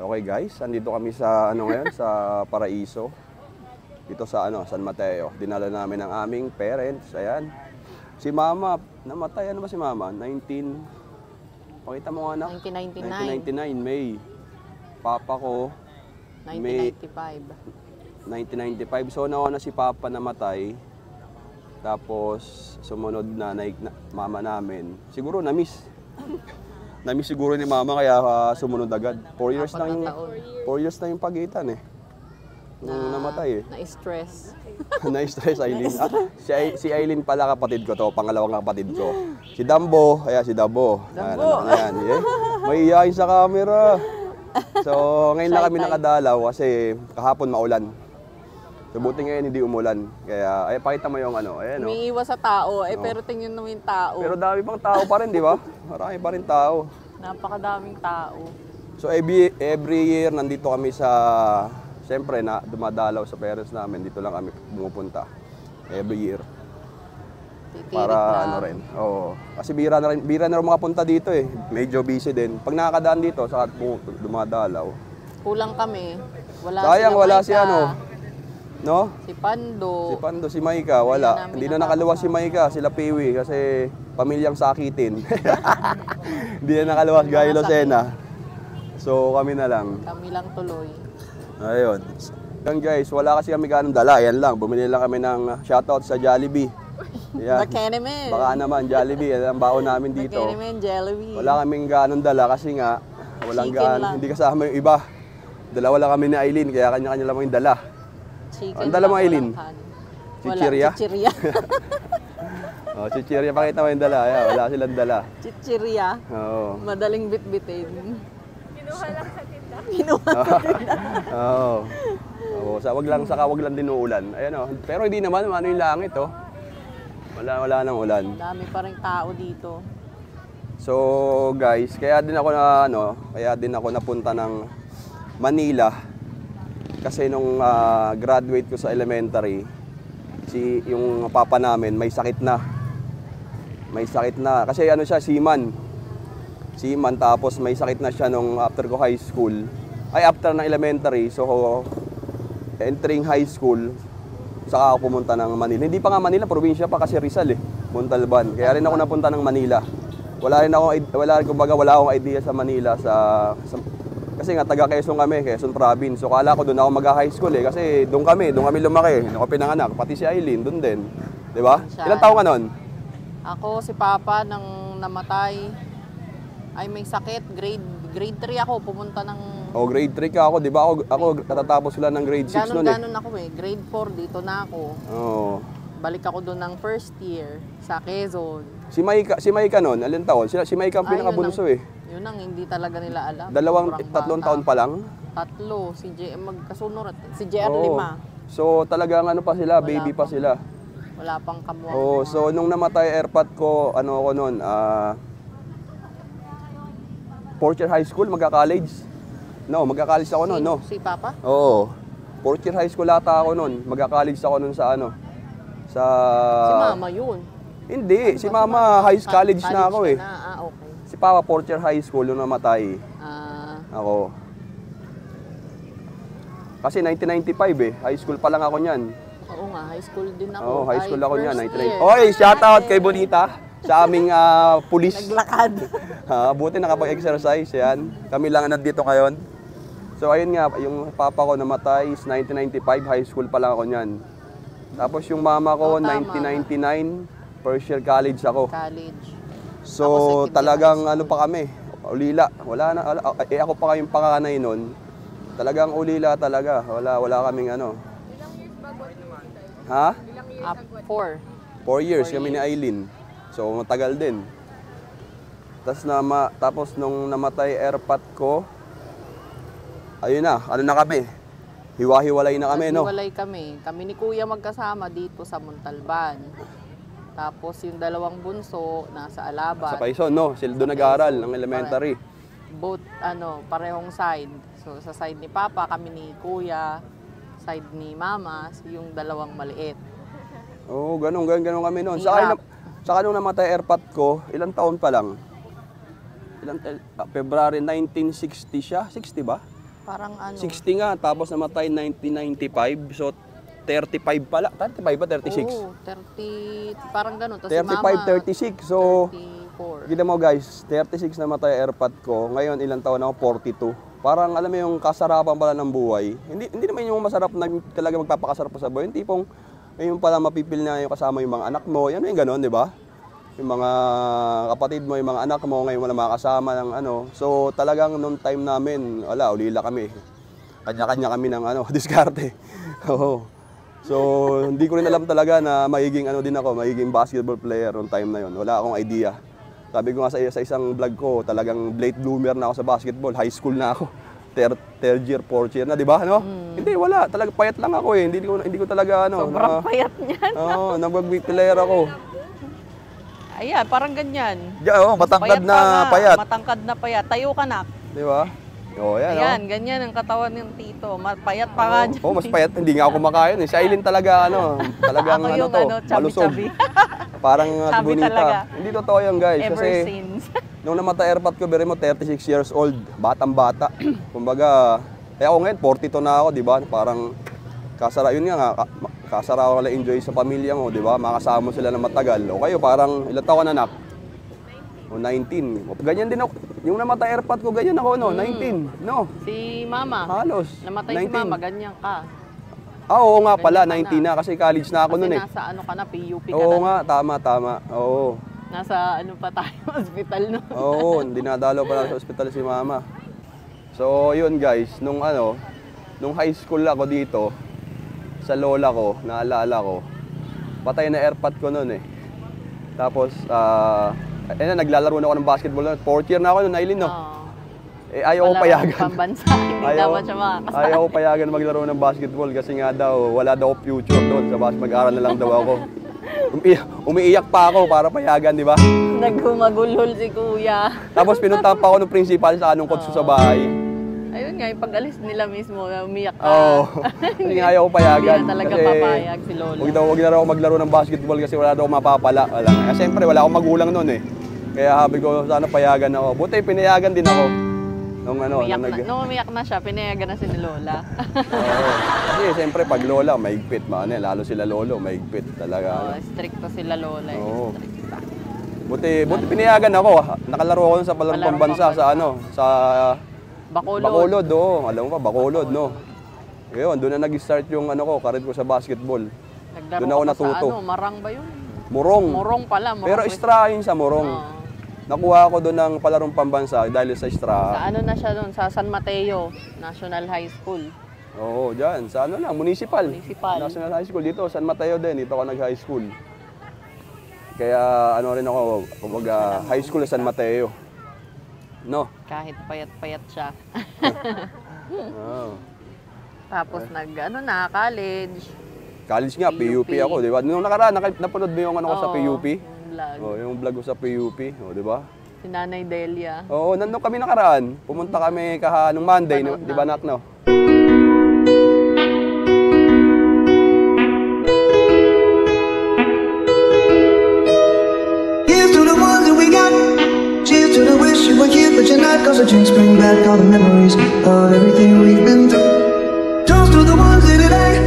Okay guys, andito kami sa ngayon sa Paraiso. Dito sa San Mateo. Dinala namin ang aming parents. Ayan. Si Mama, namatay ano ba si Mama? Pakita mo nga anak. 1999. 1999 May. Papa ko 1995. 1995. So nauna si Papa namatay. Tapos sumunod na mama namin. Siguro na-miss. Na-miss siguro ni Mama kaya sumunod agad. 4 years na yung 4 years na yung pagitan eh. Nung namatay eh. Na-stress. Na-stress Aileen. Si Aileen pala kapatid ko to, pangalawang kapatid ko. Si Dambo, si Dabo. Dambo. Ayan. May iyayin sa camera. So ngayon lang kami nakadalaw kasi kahapon maulan. So buti ngayon hindi umulan. Kaya pakita mo yung ayan oh. Umiiwas sa tao pero tingnan mo yung tao. Pero dami pang tao pa rin, di ba? Marami pa rin tao. Napakadaming tao. So every year nandito kami siyempre na dumadalaw sa parents namin, dito lang kami pumupunta. Every year. Titirik Para lang. rin. Oo. Kasi bira na rin makapunta dito eh. Medyo busy din. Pag nakakadaan dito, saka dumadalaw. Kulang kami. Sayang wala si Maika, no? si Pando. Si Maika, wala. Hindi na nakaluwas si Maika, sila Piwi kasi pamilyang sakitin. Hindi na nakaluwas gaya Lucena. So kami na lang. Kami lang tuloy. Ayun. Yan guys, wala kasi kami ganong dala. Yan lang, bumili lang kami ng shoutout sa Jollibee. Yan. Bakenemen. Baka naman, Jollibee. Yan ang baon namin dito. Bakenemen, Jollibee. Wala kaming ganong dala kasi nga, hindi kasama yung iba. Dalawa lang kami ni Aileen, kaya kanya-kanya lang yung dala. Chicken Ang dala mo, lang, Aileen? walang Chichirya? Wala, chichirya. Chichirya, pakita mo yung dala. Wala silang dala. Chichirya. Oo. Madaling bitbitin. Kinuha lang sa tinda. Oo. Wag lang din uulan. Ayan oh. Pero hindi naman yung langit oh. Wala nang ulan. Dami pa rin tao dito. So guys, kaya din ako napunta ng Manila. Kasi nung graduate ko sa elementary, yung papa namin may sakit na. Kasi siya, seaman, tapos may sakit na siya nung after ko high school. After ng elementary, so entering high school, saka ako pumunta ng Manila. Hindi pa nga Manila, probinsya pa kasi Rizal eh, Montalban. Kaya rin ako napunta ng Manila. Wala akong idea sa Manila kasi nga taga Quezon kami, Quezon province. So kala ko doon ako mag-high school eh kasi doon kami lumaki. Doon ako pinanganak, pati si Aileen doon din. 'Di ba? Ilang taon ka noon? Ako si Papa nang namatay ay may sakit, grade 3 ako pumunta ng Grade 3 ka ako, 'di ba? Ako katatapos lang ng grade 6 noon eh. Ganon ako grade 4 dito na ako. Oo. Balik ako doon ng first year sa Quezon. Si Maika noon, ilang taon? Si Maika ang pinakabunso eh. Yun ang hindi talaga nila alam. Tatlong taon pa lang? Tatlo, magkasunod. Si JR Oo. 5. So talagang pa sila, baby pa sila. Wala pang kamuha. Oh, so nung namatay airpot ko, ako noon, fourth year high school, magka-college. No, magka-college ako noon, no. Si Papa? Oo. Fourth year high school ata ako noon. Magka-college ako noon sa Si Mama yun. Hindi, si Mama college na ako eh. Okay. Si Papa fourth year high school nung namatay. Ako. Kasi 1995 eh. High school pa lang ako niyan. Oo nga, high school din ako. Oo, high school ako niyan, 1995. First year. Oy, shout out kay Bonita sa aming pulis. Naglakad. Buti nakapag-exercise yan. Kami lang nandito ngayon. So ayun nga, yung papa ko namatay is 1995, high school pa lang ako niyan. Tapos yung mama ko, 1999, first year college ako. College. So Ako, talagang pa kami, ulila. Wala na, ako pa kayong panganay nun. Talagang ulila talaga. Wala kaming Ilang years bago naman? Ha? Ilang years Up bago? 4. 4 years kami ni Aileen. So matagal din. Tapos nung namatay airpot ko, ayun na, na kami. Hiwa-hiwalay na kami, no? Hiwalay kami. Kami ni Kuya magkasama dito sa Montalban. Tapos yung dalawang bunso nasa Alaban. Sa Quezon, no? Sila doon nag-aaral ng elementary. Both parehong side. So sa side ni Papa, kami ni Kuya, side ni Mama, yung dalawang maliit. Oo, ganun kami noon. Hirap. Saka nung namatay airpot ko, ilang taon pa lang? February 1960 siya? 60 ba? Parang ano. 60 nga, tapos namatay 1995. So, 35 pala. 35 ba? 36? Oo, 30, parang gano'n. Tapos 35, 36. So, 34. kita mo guys, 36 namatay airpot ko. Ngayon, ilang taon ako? 42. Parang alam mo yung kasarapan pala ng buhay. Hindi naman yung masarap na talaga magpapakasarap sa buhay. Yung tipong, yung pala mapipil na yung kasama yung mga anak mo. Yan yung gano'n, di ba? Yung mga kapatid mo, yung mga anak mo, ngayon wala makakasama ng ano. So talagang noong time namin, wala, ulila kami. Kanya-kanya kami ng ano, diskarte. Oo. So hindi ko rin alam talaga na magiging ano din ako, magiging basketball player noong time na yon. Wala akong idea. Sabi ko nga sa isang vlog ko, talagang late bloomer na ako sa basketball. High school na ako. Third year, fourth year na, di ba? No? Hindi, wala. Talaga payat lang ako eh. Hindi ko talaga ano. Sobrang payat niyan. Oo, nag-big player ako. Ayan, parang ganyan. Matangkad na ka nga, payat. Matangkad na payat. Tayo ka na. Di ba? Oo, yan. Ayan, ganyan ang katawan ng tito. Payat pa nga dyan. Oo, mas payat. Hindi nga ako kumakain eh. Si Aileen talaga, talagang Ako yung malusog. chubby-chubby. Parang Chubby bonita. talaga. Hindi totoo yan, guys. Ever Kasi since. nung namatay airpot ko, beri mo, 36 years old. Batang-bata. Kumbaga, ako ngayon, 42 na ako, di ba? Parang, yun nga, kasara ko lang enjoy sa pamilya mo, di ba? Makasama mo sila na matagal. O kayo, parang, ilan taon ka anak? O 19. Ganyan din ako. Yung namatay airpot ko, ganyan ako, no? 19, no? Si mama. Halos. Namatay 19. si mama, ganyan ka. Oo nga pala, Ganyan ka 19 na. Kasi college na ako Kasi nun eh. nasa ano ka na, PUP ka Oo na. nga, tama. Oo. Nasa ano pa tayo, hospital no. Oo, dinadalo pa lang sa ospital si mama. So, yun guys, nung high school ako dito, sa lola ko, naalala ko, patay na airpot ko noon eh. Tapos, naglalaro na ako ng basketball noon. Fourth year na ako noon, Aileen, no? Eh, ayaw ko payagan. Pambansa, hindi dapat siya makakasali. Ayaw ko payagan maglaro ng basketball kasi nga daw, wala daw future doon sa mag-aral na lang daw ako. Umiiyak pa ako para payagan, di ba? Naghumagulhol si kuya. Tapos pinuntahan pa ako ng principal sa anong coach sa bahay. Ayun nga, yung pag-alis nila mismo, umiyak ka. Oo. Kasi nga ayaw ko payagan. Hindi na talaga Kasi papayag si Lola. Huwag na raw ako maglaro ng basketball kasi wala daw ako mapapala. Kasi siyempre wala akong magulang noon eh. Kaya sabi ko, sana payagan ako. Buti pinayagan din ako. Nung umiyak na siya, pinayagan na si ni Lola. Oo. Kasi siyempre pag lola, maigpit. Lalo sila lolo, maigpit talaga. Stricto sila Lola. Oo. Stricta. Buti pinayagan ako. Nakalaro ako sa palarong pambansa sa Bacolod, oo. Alam mo pa, Bacolod, no? Ngayon, doon na nag-start yung karir ko sa basketball. Naglaro Doon ako ka natuto. sa Marang ba yun? Morong. Morong pala. Pero extra yun sa Morong. Nakuha ako doon ng palarong pambansa dahil sa extra. Sa ano na siya doon? Sa San Mateo National High School. Oo, dyan. Sa municipal. Municipal. National High School. Dito, San Mateo din. Dito ako nag-high school. Kaya rin ako, high school sa San Mateo. No? Kahit payat-payat siya. Oh. Tapos college. College nga, PUP ako, di ba? Nung nakaraan, napanood mo yung ko sa PUP? Yung vlog. Oh, yung vlog ko sa PUP, di ba? Si Nanay Delia. Oo, nandun kami nakaraan. Pumunta kami nung Monday, di ba nak, no? Here's to the ones that we got. Cheers to the wish you were here, but you're not. Cause the drinks bring back all the memories of everything we've been through. Toast to the ones in today.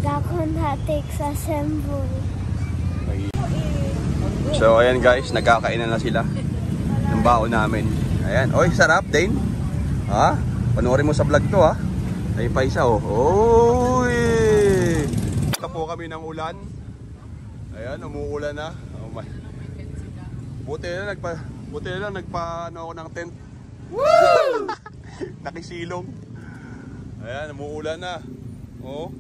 Dakon hatik sa Sembul. So ayan guys, nagkakainan na sila ng baon namin. Ayan, oy sarap din. Ha? Panoorin mo sa vlog to ha. Ayun pa isa oh. Oy! Ito po kami ng ulan. Ayan, umuulan na. Oh my. Buti na lang nagpa ako ng tent. Woo! Nakisilong. Ayan, umuulan na. Oh.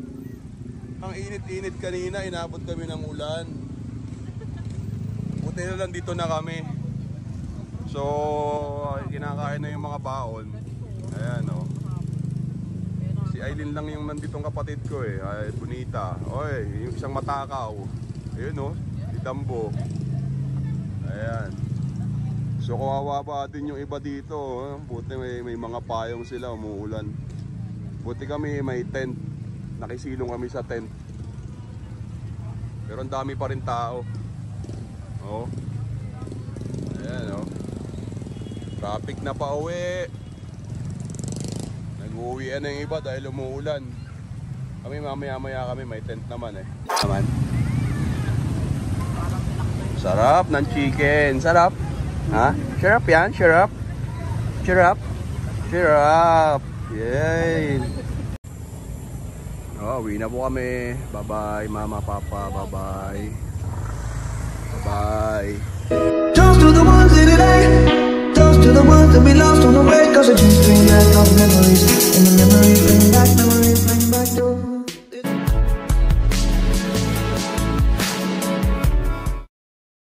Ang init-init kanina, inabot kami ng ulan. Buti na lang dito na kami. So, kinakain na yung mga baon. Ayan o. Si Aileen lang yung nanditong kapatid ko eh. Ay, Bonita. Oy, yung isang matakaw. Ayun o, si Dambo. Ayan. So, kawawa pa din yung iba dito. Buti may mga payong sila, umuulan. Buti kami may tent. Nakisilong kami sa tent. Pero ang dami pa rin tao. Oh. Ayan oh. Traffic na pa uwi. uwian na yung iba dahil umuulan. Kami mamaya-maya kami, may tent naman eh. Naman. Sarap ng chicken. Sarap. Ha? Sarap yan, sarap. Sarap. Sarap. Yay. Oh, uwi na po kami. Bye-bye, mama, papa. Bye-bye. Bye-bye. Toast to the ones in today. Toast to the ones that we lost on the way.